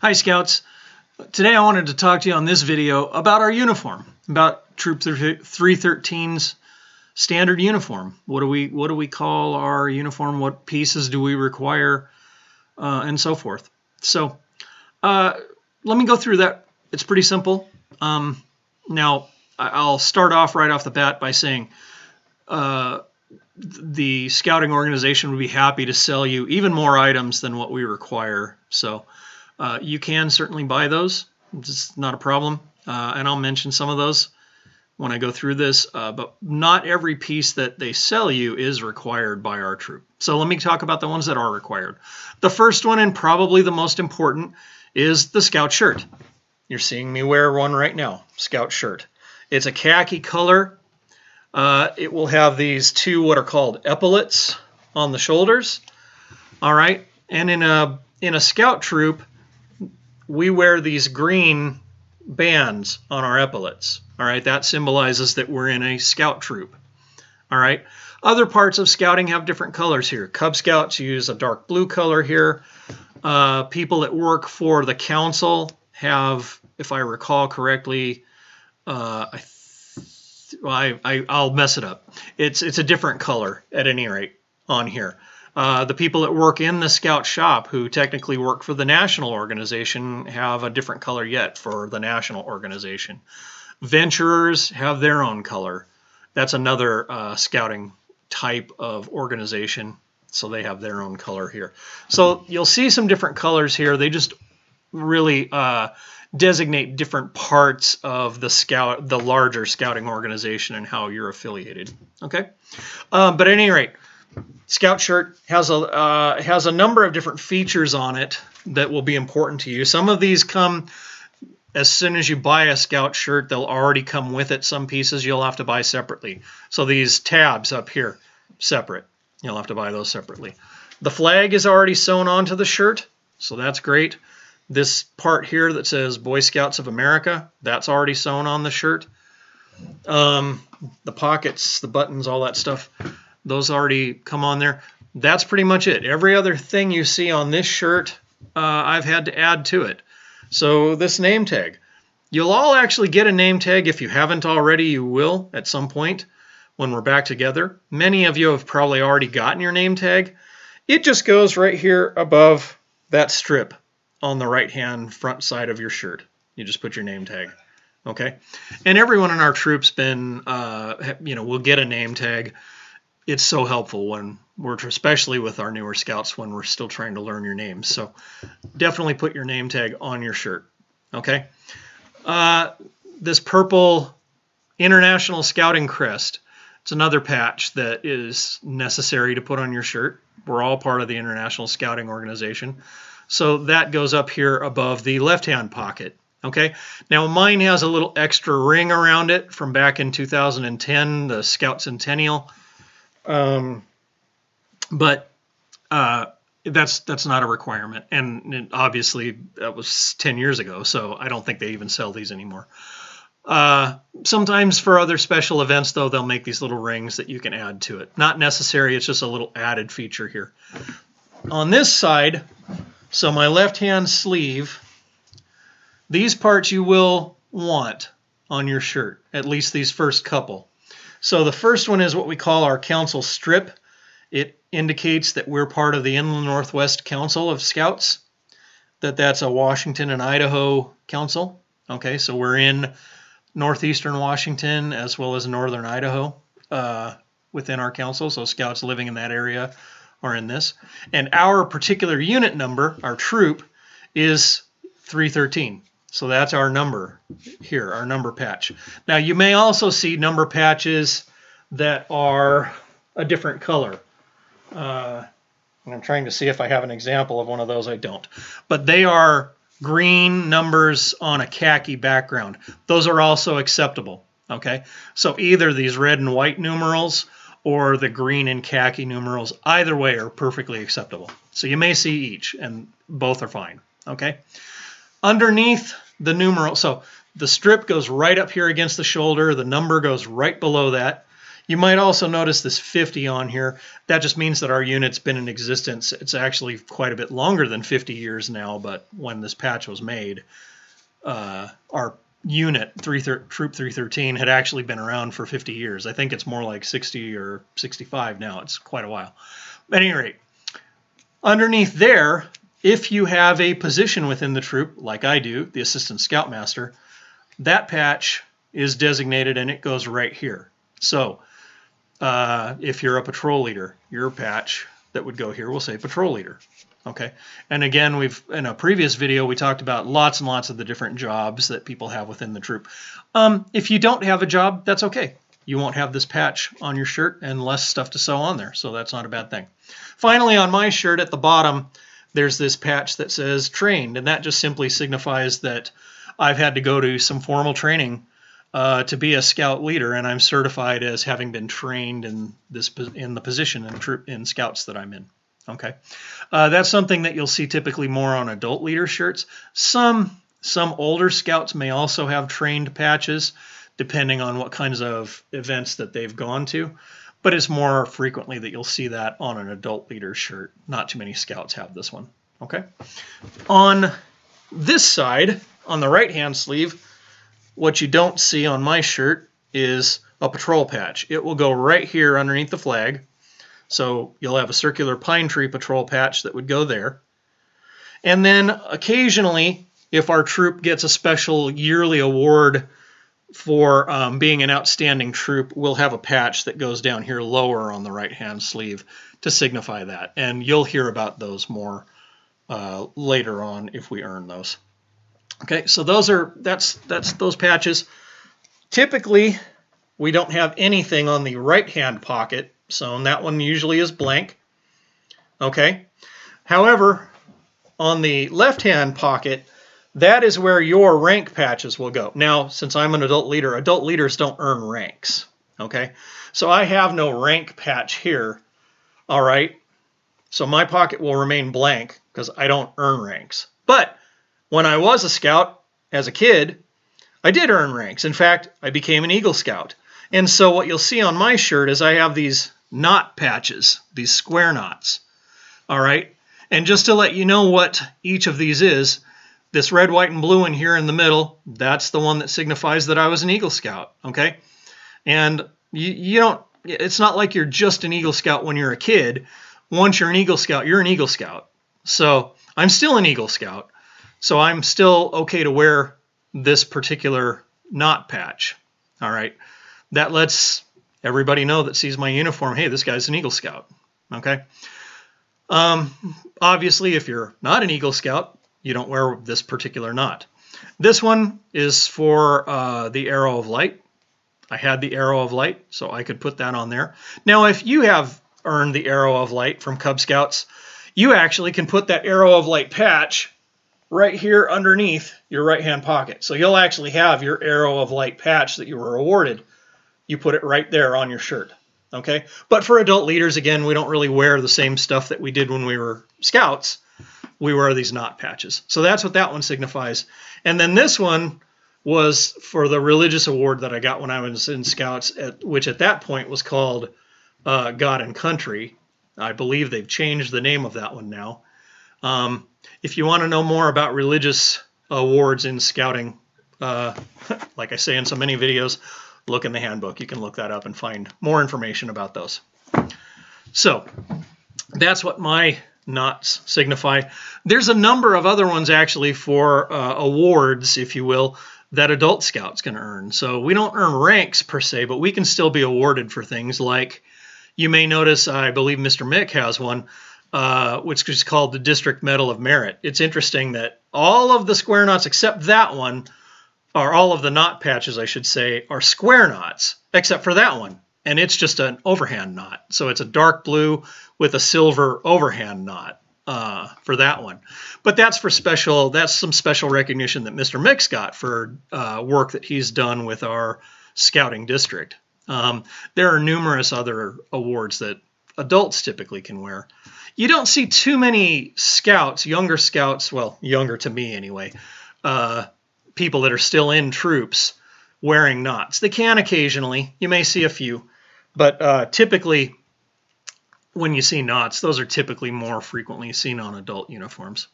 Hi Scouts, today I wanted to talk to you on this video about our uniform, about Troop 313's standard uniform. What do we call our uniform? What pieces do we require, and so forth. So let me go through that. It's pretty simple. Now I'll start off right off the bat by saying the scouting organization would be happy to sell you even more items than what we require. So you can certainly buy those. It's not a problem. And I'll mention some of those when I go through this. But not every piece that they sell you is required by our troop. So let me talk about the ones that are required. The first one, and probably the most important, is the Scout shirt. You're seeing me wear one right now, Scout shirt. It's a khaki color. It will have these two what are called epaulets on the shoulders. All right, and in a Scout troop, we wear these green bands on our epaulets. All right, that symbolizes that we're in a Scout troop. All right, other parts of Scouting have different colors here. Cub Scouts use a dark blue color here. People that work for the council have, if I recall correctly, I'll mess it up. It's a different color at any rate on here. The people that work in the Scout shop, who technically work for the national organization, have a different color yet for the national organization. Venturers have their own color. That's another scouting type of organization, so they have their own color here. So you'll see some different colors here. They just really designate different parts of the larger scouting organization and how you're affiliated. Okay, but at any rate, Scout shirt has a number of different features on it that will be important to you. Some of these come as soon as you buy a Scout shirt. They'll already come with it. Some pieces you'll have to buy separately. So these tabs up here, separate. You'll have to buy those separately. The flag is already sewn onto the shirt, so that's great. This part here that says Boy Scouts of America, that's already sewn on the shirt. The pockets, the buttons, all that stuff, those already come on there. That's pretty much it. Every other thing you see on this shirt, I've had to add to it. So this name tag. You'll all actually get a name tag. If you haven't already, you will at some point when we're back together. Many of you have probably already gotten your name tag. It just goes right here above that strip on the right-hand front side of your shirt. You just put your name tag. Okay? And everyone in our troop's been, will get a name tag. It's so helpful when especially with our newer scouts, when we're still trying to learn your names. So definitely put your name tag on your shirt. Okay? This purple International Scouting Crest, it's another patch that is necessary to put on your shirt. We're all part of the International Scouting Organization. So that goes up here above the left-hand pocket. Okay? Now mine has a little extra ring around it from back in 2010, the Scout Centennial. But that's not a requirement, and obviously that was 10 years ago, so I don't think they even sell these anymore. Sometimes for other special events, though, they'll make these little rings that you can add to it. Not necessary, it's just a little added feature here. On this side, so my left-hand sleeve, these parts you will want on your shirt, at least these first couple. So the first one is what we call our council strip. It indicates that we're part of the Inland Northwest Council of Scouts, that's a Washington and Idaho council. Okay, so we're in northeastern Washington as well as northern Idaho within our council, so scouts living in that area are in this. And our particular unit number, our troop, is 313. So that's our number here, our number patch. Now you may also see number patches that are a different color. And I'm trying to see if I have an example of one of those. I don't. But they are green numbers on a khaki background. Those are also acceptable. Okay? So either these red and white numerals or the green and khaki numerals, either way are perfectly acceptable. So you may see each, and both are fine. Okay? Underneath the numeral, so the strip goes right up here against the shoulder. The number goes right below that. You might also notice this 50 on here. That just means that our unit's been in existence. It's actually quite a bit longer than 50 years now, but when this patch was made, our unit, Troop 313, had actually been around for 50 years. I think it's more like 60 or 65 now. It's quite a while. At any rate, underneath there, if you have a position within the troop, like I do, the Assistant Scoutmaster, that patch is designated and it goes right here. So if you're a patrol leader, your patch that would go here will say patrol leader. Okay, and again, in a previous video we talked about lots and lots of the different jobs that people have within the troop. If you don't have a job, that's okay. You won't have this patch on your shirt and less stuff to sew on there, so that's not a bad thing. Finally, on my shirt at the bottom, there's this patch that says trained, and that just simply signifies that I've had to go to some formal training to be a scout leader, and I'm certified as having been trained in the position in scouts that I'm in. Okay, that's something that you'll see typically more on adult leader shirts. Some older scouts may also have trained patches, depending on what kinds of events that they've gone to. But it's more frequently that you'll see that on an adult leader shirt. Not too many scouts have this one. Okay. On this side, on the right-hand sleeve, what you don't see on my shirt is a patrol patch. It will go right here underneath the flag. So you'll have a circular pine tree patrol patch that would go there. And then occasionally, if our troop gets a special yearly award for being an outstanding troop, we'll have a patch that goes down here lower on the right-hand sleeve to signify that. And you'll hear about those more later on if we earn those. Okay, so that's those patches. Typically, we don't have anything on the right-hand pocket sewn. That one usually is blank. Okay. However, on the left-hand pocket, that is where your rank patches will go. Now, since I'm an adult leaders don't earn ranks. Okay, so I have no rank patch here. All right, so my pocket will remain blank because I don't earn ranks. But when I was a scout as a kid, I did earn ranks. In fact, I became an Eagle Scout. And so what you'll see on my shirt is I have these knot patches, these square knots. All right, and just to let you know what each of these is, this red, white, and blue one here in the middle, that's the one that signifies that I was an Eagle Scout, okay? And you don't, it's not like you're just an Eagle Scout when you're a kid. Once you're an Eagle Scout, you're an Eagle Scout. So I'm still an Eagle Scout. So I'm still okay to wear this particular knot patch, all right? That lets everybody know that sees my uniform, hey, this guy's an Eagle Scout, okay? Obviously, if you're not an Eagle Scout, you don't wear this particular knot. This one is for the Arrow of Light. I had the Arrow of Light, so I could put that on there. Now, if you have earned the Arrow of Light from Cub Scouts, you actually can put that Arrow of Light patch right here underneath your right-hand pocket. So you'll actually have your Arrow of Light patch that you were awarded. You put it right there on your shirt. Okay? But for adult leaders, again, we don't really wear the same stuff that we did when we were scouts. We wear these knot patches. So that's what that one signifies. And then this one was for the religious award that I got when I was in Scouts, which at that point was called God and Country. I believe they've changed the name of that one now. If you want to know more about religious awards in Scouting, like I say in so many videos, look in the handbook. You can look that up and find more information about those. So that's what my knots signify. There's a number of other ones actually for awards, if you will, that adult scouts can earn. So we don't earn ranks per se, but we can still be awarded for things like, you may notice, I believe Mr. Mick has one, which is called the District Medal of Merit. It's interesting that all of the square knots except that one, or all of the knot patches, I should say, are square knots, except for that one. And it's just an overhand knot. So it's a dark blue with a silver overhand knot for that one. But that's for special, that's some special recognition that Mr. Mick's got for work that he's done with our scouting district. There are numerous other awards that adults typically can wear. You don't see too many scouts, younger scouts, well, younger to me anyway, people that are still in troops wearing knots. They can occasionally. You may see a few. But typically, when you see knots, those are typically more frequently seen on adult uniforms.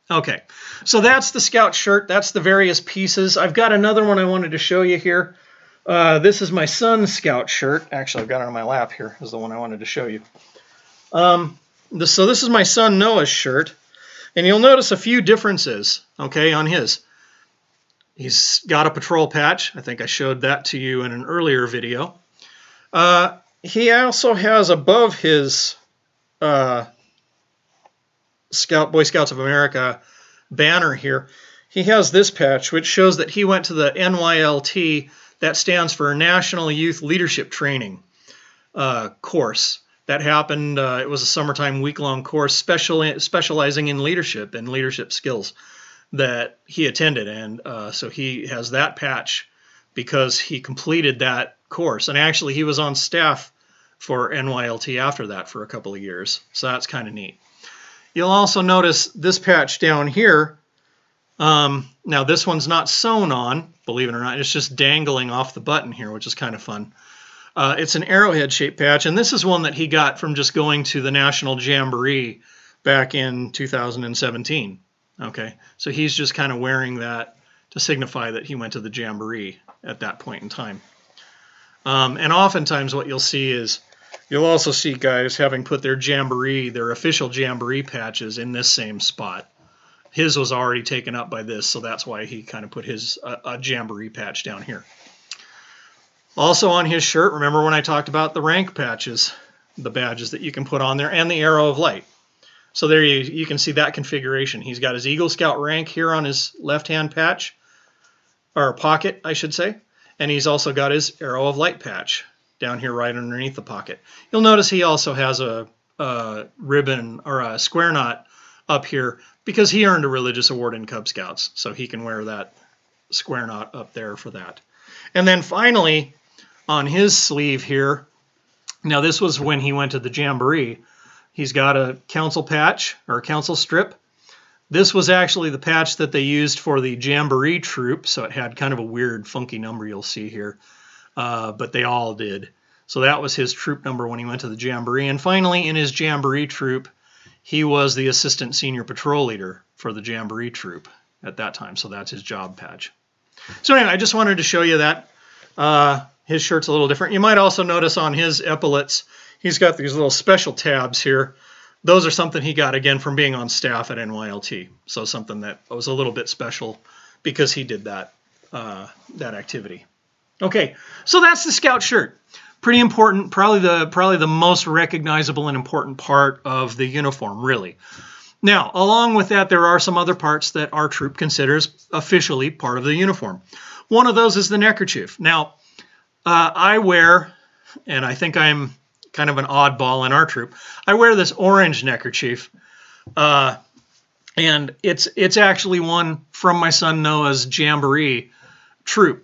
Okay, so that's the Scout shirt. That's the various pieces. I've got another one I wanted to show you here. This is my son's Scout shirt. Actually, I've got it on my lap here. This is the one I wanted to show you. So this is my son Noah's shirt. And you'll notice a few differences, okay, on his. He's got a patrol patch. I think I showed that to you in an earlier video. He also has above his Boy Scouts of America banner here, he has this patch, which shows that he went to the NYLT, that stands for National Youth Leadership Training course. That happened, it was a summertime week-long course specializing in leadership and leadership skills that he attended. And so he has that patch because he completed that course. And actually, he was on staff for NYLT after that for a couple of years. So that's kind of neat. You'll also notice this patch down here. Now, this one's not sewn on, believe it or not. It's just dangling off the button here, which is kind of fun. It's an arrowhead-shaped patch, and this is one that he got from just going to the National Jamboree back in 2017. Okay, so he's just kind of wearing that to signify that he went to the Jamboree at that point in time. And oftentimes what you'll see is, you'll also see guys having put their Jamboree, their official Jamboree patches in this same spot. His was already taken up by this, so that's why he kind of put his a Jamboree patch down here. Also on his shirt, remember when I talked about the rank patches, the badges that you can put on there, and the arrow of light. So there you can see that configuration. He's got his Eagle Scout rank here on his left-hand patch, or pocket, I should say, and he's also got his arrow of light patch down here right underneath the pocket. You'll notice he also has a ribbon or a square knot up here because he earned a religious award in Cub Scouts, so he can wear that square knot up there for that. And then finally, on his sleeve here, now this was when he went to the Jamboree, he's got a council patch or a council strip. This was actually the patch that they used for the Jamboree troop, so it had kind of a weird, funky number you'll see here, but they all did. So that was his troop number when he went to the Jamboree. And finally, in his Jamboree troop, he was the assistant senior patrol leader for the Jamboree troop at that time, so that's his job patch. So anyway, I just wanted to show you that. His shirt's a little different. You might also notice on his epaulets, he's got these little special tabs here. Those are something he got, again, from being on staff at NYLT. So something that was a little bit special because he did that, that activity. Okay, so that's the Scout shirt. Pretty important, probably the most recognizable and important part of the uniform, really. Now, along with that, there are some other parts that our troop considers officially part of the uniform. One of those is the neckerchief. Now, I wear, and I think I'm kind of an oddball in our troop, I wear this orange neckerchief, and it's actually one from my son Noah's Jamboree troop.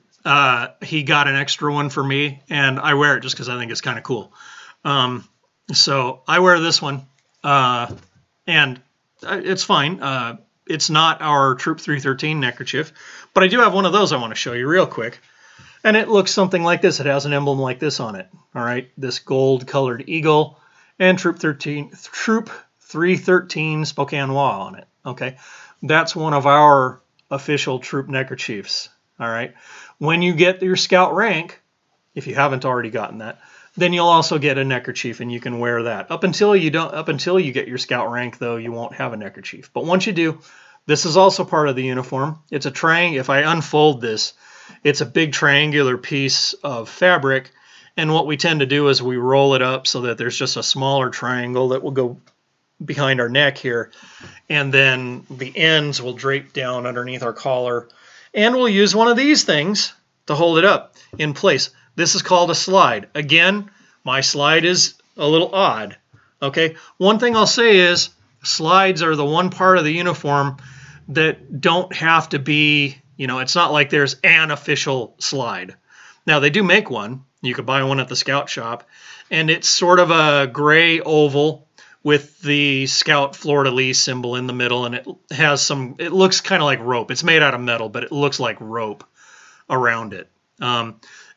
He got an extra one for me, and I wear it just because I think it's kind of cool. So I wear this one, and it's fine. It's not our Troop 313 neckerchief, but I do have one of those I want to show you real quick. And it looks something like this. It has an emblem like this on it. All right, this gold-colored eagle and Troop 313 Spokane Law on it. Okay, that's one of our official troop neckerchiefs. All right, when you get your Scout rank, if you haven't already gotten that, then you'll also get a neckerchief, and you can wear that. Up until you get your Scout rank, though, you won't have a neckerchief. But once you do, this is also part of the uniform. It's a triangle. If I unfold this, it's a big triangular piece of fabric, and what we tend to do is we roll it up so that there's just a smaller triangle that will go behind our neck here, and then the ends will drape down underneath our collar, and we'll use one of these things to hold it up in place. This is called a slide. Again, my slide is a little odd. Okay, one thing I'll say is slides are the one part of the uniform that don't have to be, you know, it's not like there's an official slide. Now, they do make one. You could buy one at the Scout shop, and it's sort of a gray oval with the Scout fleur-de-lis symbol in the middle, and it has some, it looks kind of like rope. It's made out of metal, but it looks like rope around it.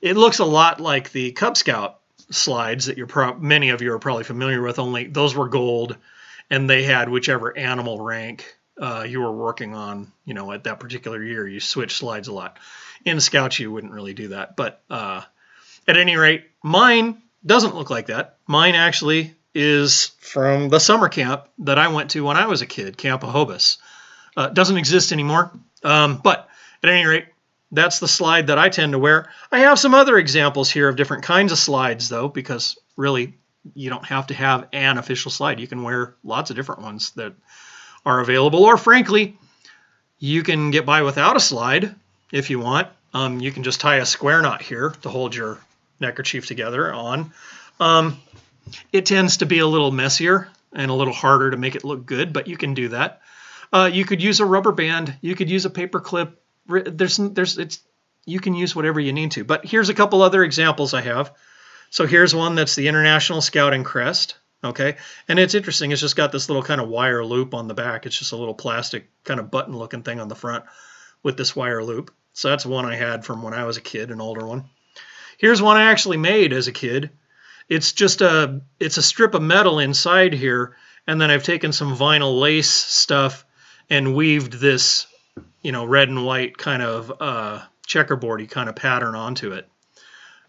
It looks a lot like the Cub Scout slides that many of you are probably familiar with. Only those were gold, and they had whichever animal rank you were working on. At that particular year, you switch slides a lot. In Scouts, you wouldn't really do that, but at any rate, mine doesn't look like that. Mine actually is from the summer camp that I went to when I was a kid, Camp Ahobus. Doesn't exist anymore, but at any rate, that's the slide that I tend to wear. I have some other examples here of different kinds of slides, though, because really, you don't have to have an official slide. You can wear lots of different ones that are available, or frankly, you can get by without a slide if you want. You can just tie a square knot here to hold your neckerchief together on. It tends to be a little messier and a little harder to make it look good, but you can do that. You could use a rubber band. You could use a paper clip. You can use whatever you need to. But here's a couple other examples I have. So here's one that's the International Scouting Crest. Okay, and it's interesting. It's just got this little kind of wire loop on the back. It's just a little plastic kind of button-looking thing on the front with this wire loop. So that's one I had from when I was a kid, an older one. Here's one I actually made as a kid. It's a strip of metal inside here, and then I've taken some vinyl lace stuff and weaved this, red and white kind of checkerboardy kind of pattern onto it.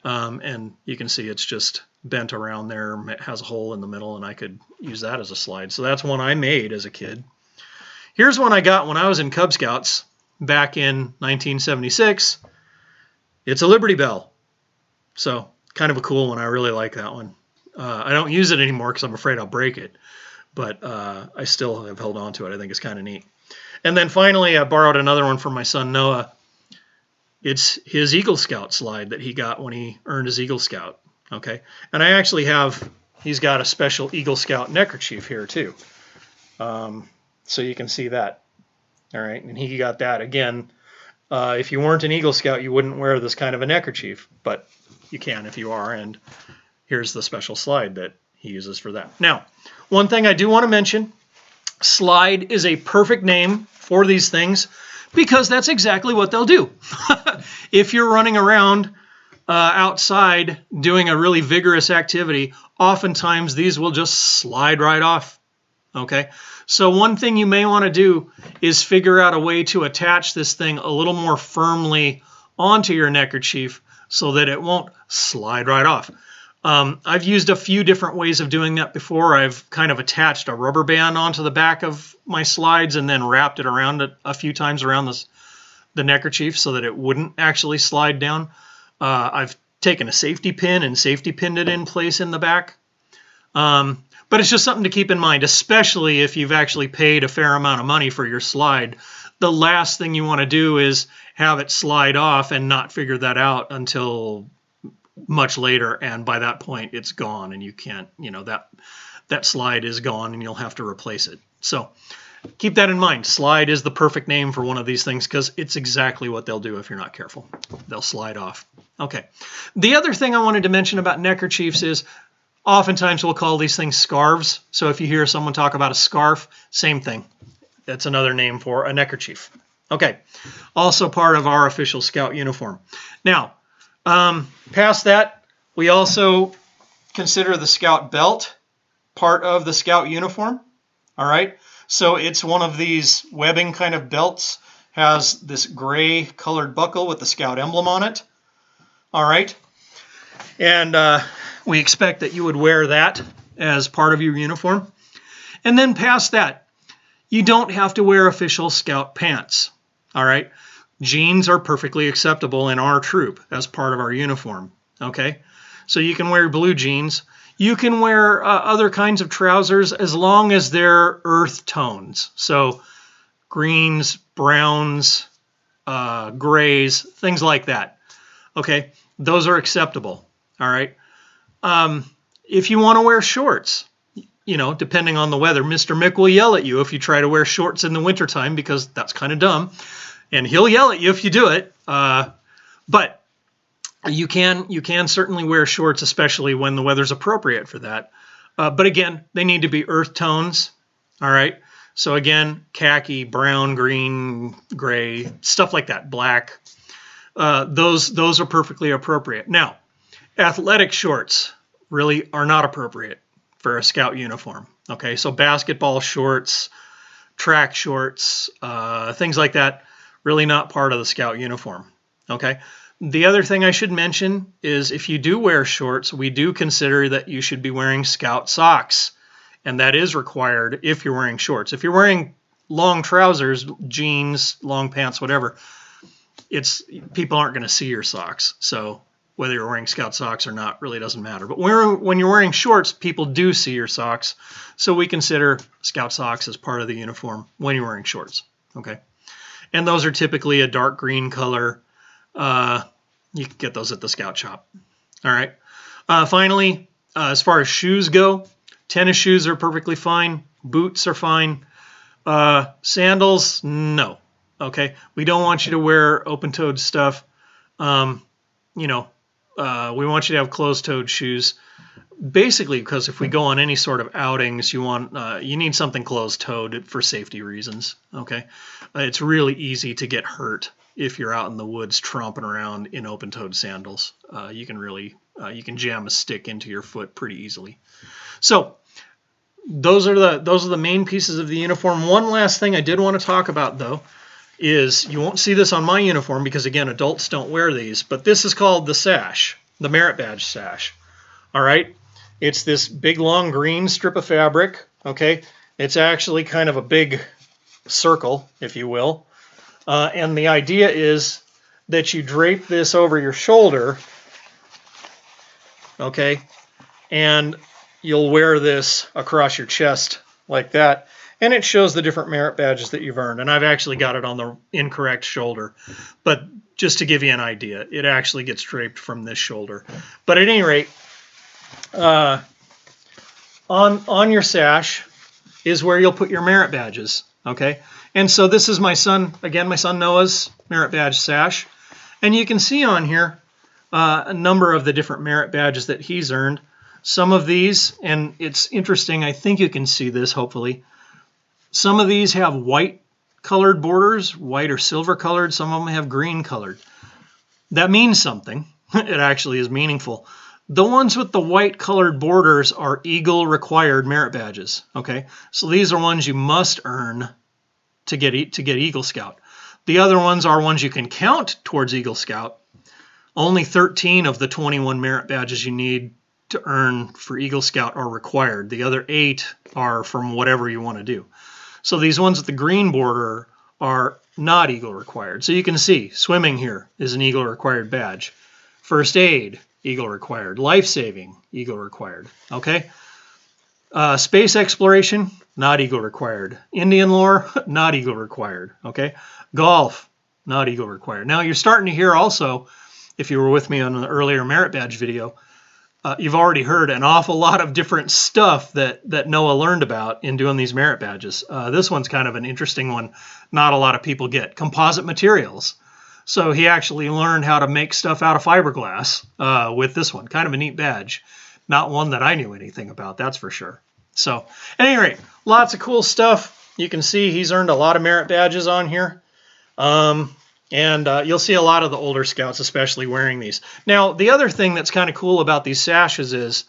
And you can see it's just bent around there. It has a hole in the middle, and I could use that as a slide. So that's one I made as a kid. Here's one I got when I was in Cub Scouts back in 1976. It's a Liberty Bell. So kind of a cool one. I really like that one. I don't use it anymore because I'm afraid I'll break it, but I still have held on to it. I think it's kind of neat. And then finally, I borrowed another one from my son Noah. It's his Eagle Scout slide that he got when he earned his Eagle Scout. Okay, and I actually he's got a special Eagle Scout neckerchief here too. So you can see that. All right, and he got that again. If you weren't an Eagle Scout, you wouldn't wear this kind of a neckerchief, but you can if you are, and here's the special slide that he uses for that. Now, one thing I do want to mention, slide is a perfect name for these things because that's exactly what they'll do. If you're running around outside doing a really vigorous activity, oftentimes these will just slide right off. Okay, so one thing you may want to do is figure out a way to attach this thing a little more firmly onto your neckerchief so that it won't slide right off. I've used a few different ways of doing that before. I've kind of attached a rubber band onto the back of my slides and then wrapped it around a few times around the neckerchief so that it wouldn't actually slide down. I've taken a safety pin and safety pinned it in place in the back. But it's just something to keep in mind, especially if you've actually paid a fair amount of money for your slide. The last thing you want to do is have it slide off and not figure that out until much later, and by that point it's gone and you can't, that slide is gone and you'll have to replace it. So keep that in mind. Slide is the perfect name for one of these things because it's exactly what they'll do if you're not careful. They'll slide off. Okay. The other thing I wanted to mention about neckerchiefs is oftentimes we'll call these things scarves. So if you hear someone talk about a scarf, same thing. That's another name for a neckerchief. Okay. Also part of our official Scout uniform. Now, past that, we also consider the Scout belt part of the Scout uniform. All right. So it's one of these webbing kind of belts, has this gray colored buckle with the Scout emblem on it. All right. And we expect that you would wear that as part of your uniform. And then past that, you don't have to wear official Scout pants. All right. Jeans are perfectly acceptable in our troop as part of our uniform. Okay. So you can wear blue jeans. You can wear other kinds of trousers as long as they're earth tones. So greens, browns, grays, things like that. Okay. Those are acceptable. All right. If you want to wear shorts, depending on the weather, Mr. Mick will yell at you if you try to wear shorts in the wintertime because that's kind of dumb. And he'll yell at you if you do it. But you can certainly wear shorts, especially when the weather's appropriate for that. But again, they need to be earth tones. All right. So again, khaki, brown, green, gray, stuff like that, black. Those are perfectly appropriate. Now, athletic shorts. really are not appropriate for a scout uniform. Okay, so basketball shorts, track shorts, things like that, really not part of the scout uniform. Okay. The other thing I should mention is if you do wear shorts, we do consider that you should be wearing scout socks. And that is required if you're wearing shorts. If you're wearing long trousers, jeans, long pants, whatever, people aren't going to see your socks. So whether you're wearing scout socks or not really doesn't matter. But when you're wearing shorts, people do see your socks. So we consider scout socks as part of the uniform when you're wearing shorts. Okay. And those are typically a dark green color. You can get those at the scout shop. All right. Finally, as far as shoes go, tennis shoes are perfectly fine. Boots are fine. Sandals, no. Okay. We don't want you to wear open-toed stuff. We want you to have closed-toed shoes. Basically, because if we go on any sort of outings, you need something closed-toed for safety reasons. Okay. It's really easy to get hurt if you're out in the woods tromping around in open-toed sandals. You can jam a stick into your foot pretty easily. So those are the main pieces of the uniform. One last thing I did want to talk about, though, is you won't see this on my uniform because, again, adults don't wear these, but this is called the sash, the merit badge sash. All right? It's this big, long green strip of fabric. Okay? It's actually kind of a big circle, if you will. And the idea is that you drape this over your shoulder, okay, and you'll wear this across your chest like that, and it shows the different merit badges that you've earned. And I've actually got it on the incorrect shoulder, but just to give you an idea, it actually gets draped from this shoulder. But at any rate, on your sash is where you'll put your merit badges, okay? And so this is my son Noah's merit badge sash. And you can see on here a number of the different merit badges that he's earned. Some of these, and it's interesting, I think you can see this hopefully, some of these have white colored borders, white or silver colored, some of them have green colored. That means something. It actually is meaningful. The ones with the white colored borders are Eagle required merit badges. Okay, so these are ones you must earn to get Eagle Scout. The other ones are ones you can count towards Eagle Scout. Only 13 of the 21 merit badges you need to earn for Eagle Scout are required. The other 8 are from whatever you want to do. So these ones with the green border are not Eagle required. So you can see swimming here is an Eagle required badge. First aid, Eagle required. Life saving, Eagle required. Okay. Space exploration, not Eagle required. Indian lore, not Eagle required. Okay. Golf, not Eagle required. Now you're starting to hear also, if you were with me on an earlier merit badge video, you've already heard an awful lot of different stuff that Noah learned about in doing these merit badges. This one's kind of an interesting one. Not a lot of people get. Composite materials. So he actually learned how to make stuff out of fiberglass with this one. Kind of a neat badge. Not one that I knew anything about, that's for sure. So at any rate, lots of cool stuff. You can see he's earned a lot of merit badges on here. And you'll see a lot of the older scouts especially wearing these. Now, the other thing that's kind of cool about these sashes is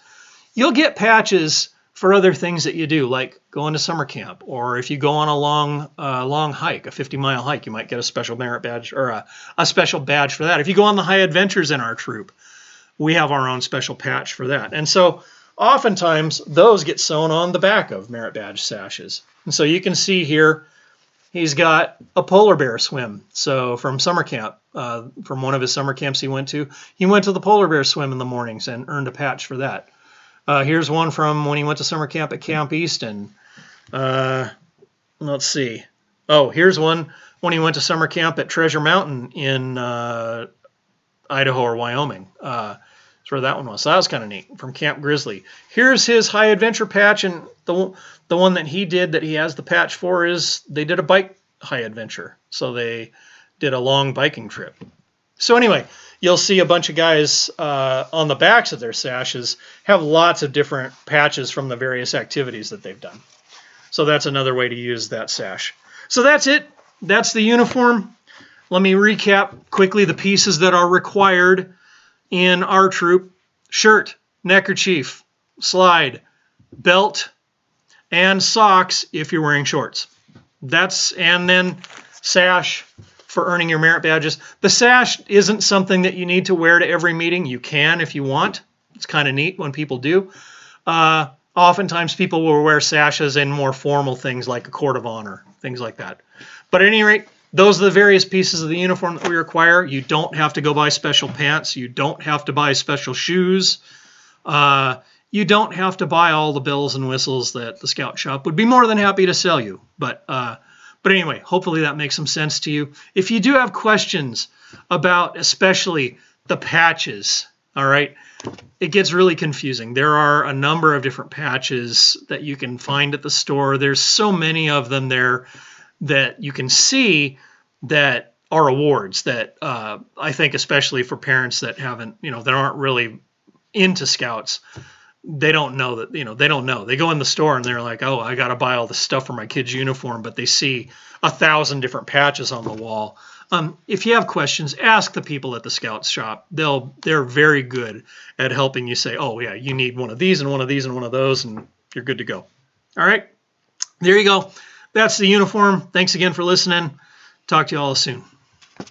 you'll get patches for other things that you do, like going to summer camp, or if you go on a long hike, a 50-mile hike, you might get a special merit badge or a special badge for that. If you go on the high adventures in our troop, we have our own special patch for that. And so oftentimes those get sewn on the back of merit badge sashes. And so you can see here, he's got a polar bear swim. So from summer camp, from one of his summer camps he went to the polar bear swim in the mornings and earned a patch for that. Here's one from when he went to summer camp at Camp Easton. Let's see. Oh, here's one when he went to summer camp at Treasure Mountain in Idaho or Wyoming. That's where that one was. So that was kind of neat, from Camp Grizzly. Here's his high adventure patch, and the one that he did that he has the patch for is they did a bike high adventure. So they did a long biking trip. So anyway, you'll see a bunch of guys on the backs of their sashes have lots of different patches from the various activities that they've done. So that's another way to use that sash. So that's it. That's the uniform. Let me recap quickly the pieces that are required in our troop. Shirt, neckerchief, slide, belt, and socks if you're wearing shorts. And then sash for earning your merit badges. The sash isn't something that you need to wear to every meeting. You can if you want. It's kind of neat when people do. Oftentimes people will wear sashes in more formal things like a court of honor, things like that. But at any rate, those are the various pieces of the uniform that we require. You don't have to go buy special pants. You don't have to buy special shoes. You don't have to buy all the bells and whistles that the Scout Shop would be more than happy to sell you. But anyway, hopefully that makes some sense to you. If you do have questions about especially the patches, all right, it gets really confusing. There are a number of different patches that you can find at the store. There's so many of them there that you can see that are awards that I think especially for parents that haven't, that aren't really into Scouts, they don't know that, they don't know. They go in the store and they're like, oh, I got to buy all this stuff for my kid's uniform, but they see 1,000 different patches on the wall. If you have questions, ask the people at the Scout Shop. They're very good at helping you say, oh yeah, you need one of these and one of these and one of those, and you're good to go. All right, there you go. That's the uniform. Thanks again for listening. Talk to you all soon.